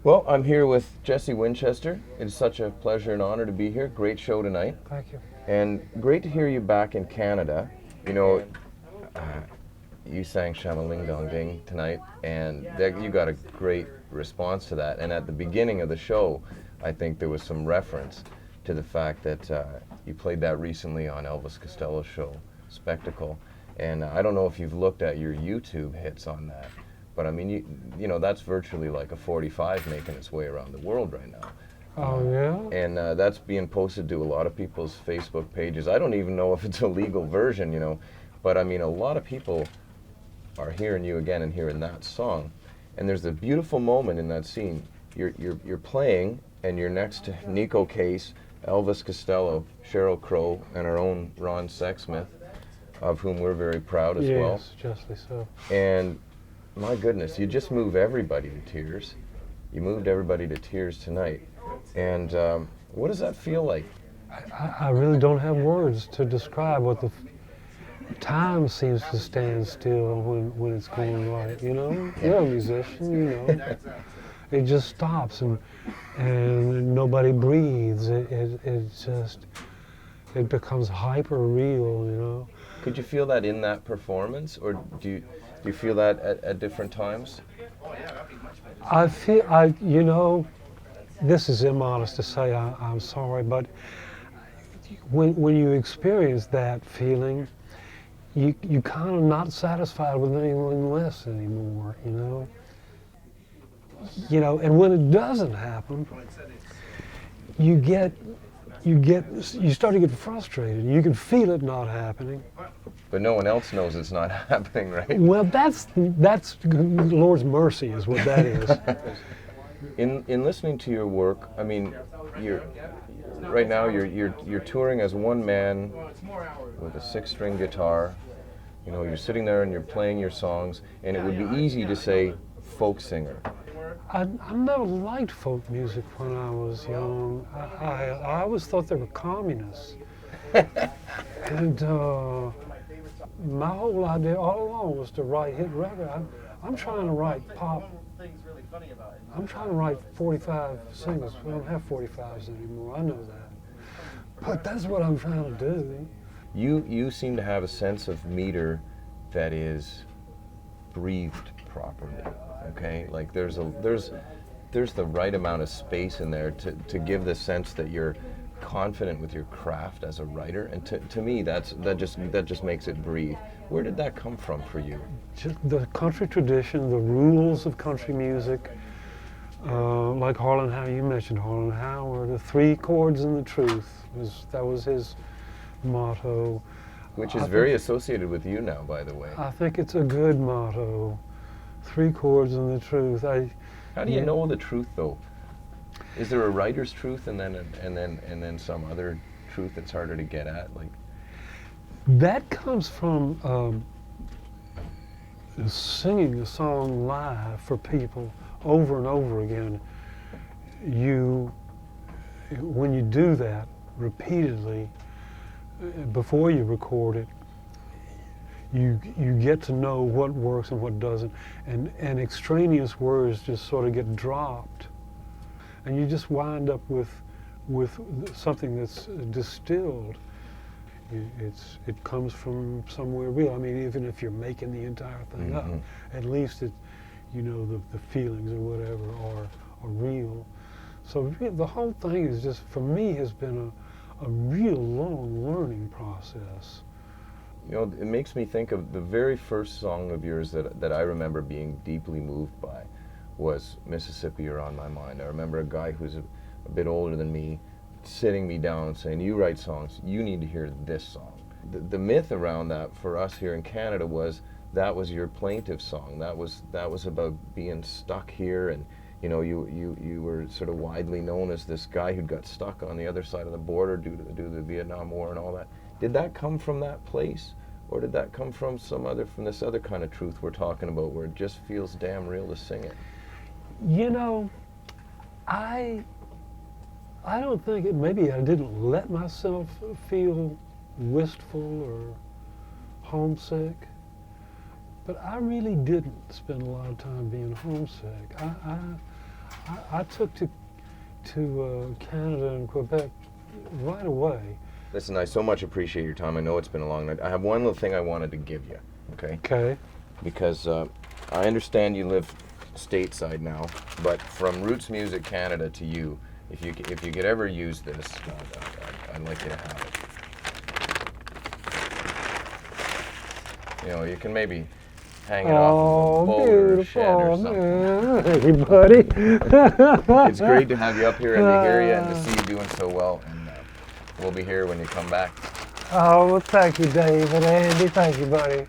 Well, I'm here with Jesse Winchester. It is such a pleasure and honor to be here. Great show tonight. Thank you. And great to hear you back in Canada. You know, uh, you sang Sham-a-ling-Dong-Ding tonight, and you got a great response to that. And at the beginning of the show, I think there was some reference to the fact that you played that recently on Elvis Costello's show, Spectacle. And I don't know if you've looked at your YouTube hits on that, but I mean, you know, that's virtually like a 45 making its way around the world right now. Oh, yeah? And that's being posted to a lot of people's Facebook pages. I don't even know if it's a legal version, you know, but I mean, a lot of people are hearing you again and hearing that song. And there's a beautiful moment in that scene. You're playing, and you're next to Nico Case, Elvis Costello, Sheryl Crow, and our own Ron Sexsmith, of whom we're very proud as well. Yes, justly so. And my goodness, you just move everybody to tears. You moved everybody to tears tonight. And what does that feel like? I really don't have words to describe what the time seems to stand still when it's going right, you know? You're a musician, you know. It just stops and nobody breathes. It becomes hyper real, you know. Could you feel that in that performance, or do you feel that at different times? You know, this is immodest to say, I'm sorry, but when you experience that feeling, you kind of not satisfied with anything less anymore, you know. You know, and when it doesn't happen, you start to get frustrated. You can feel it not happening. But no one else knows it's not happening, right? Well, that's the Lord's mercy is what that is. In listening to your work, I mean, right now you're touring as one man with a 6-string guitar. You know, you're sitting there and you're playing your songs, and it would be easy to say folk singer. I never liked folk music when I was young. I always thought they were communists. And my whole idea all along was to write hit record. I'm trying to write pop. I'm trying to write 45 singles. We don't have 45s anymore, I know that. But that's what I'm trying to do. You seem to have a sense of meter that is breathed properly. Okay, like there's the right amount of space in there to give the sense that you're confident with your craft as a writer, and to me that just makes it breathe. Where did that come from for you? Just the country tradition, the rules of country music, like Harlan Howard. You mentioned Harlan Howard. The 3 chords and the truth that was his motto. Which is very associated with you now, by the way. I think it's a good motto. 3 chords and the truth. How do you know the truth, though? Is there a writer's truth and then some other truth that's harder to get at? Like that comes from singing a song live for people over and over again. When you do that repeatedly before you record it, you get to know what works and what doesn't, and extraneous words just sort of get dropped, and you just wind up with something that's distilled. It comes from somewhere real. I mean, even if you're making the entire thing up, at least you know the feelings or whatever are real. So the whole thing is just, for me, has been a real long learning process. You know, it makes me think of the very first song of yours that I remember being deeply moved by was Mississippi, You're on My Mind. I remember a guy who's a bit older than me sitting me down and saying, you write songs, you need to hear this song. The myth around that for us here in Canada was that was your plaintive song. That was about being stuck here, and you know, you were sort of widely known as this guy who got stuck on the other side of the border due to the Vietnam War and all that. Did that come from that place? Or did that come from from this other kind of truth we're talking about, where it just feels damn real to sing it? You know, I don't think maybe I didn't let myself feel wistful or homesick, but I really didn't spend a lot of time being homesick. I took to Canada and Quebec right away. Listen, I so much appreciate your time. I know it's been a long night. I have one little thing I wanted to give you, okay? Okay. Because I understand you live stateside now, but from Roots Music Canada to you, if you could ever use this, I'd like you to have it. You know, you can maybe hang it off of a boat or a shed or something. Hey, buddy. It's great to have you up here and to hear you and to see you doing so well. And we'll be here when you come back. Oh, well, thank you, Dave and Andy. Thank you, buddy.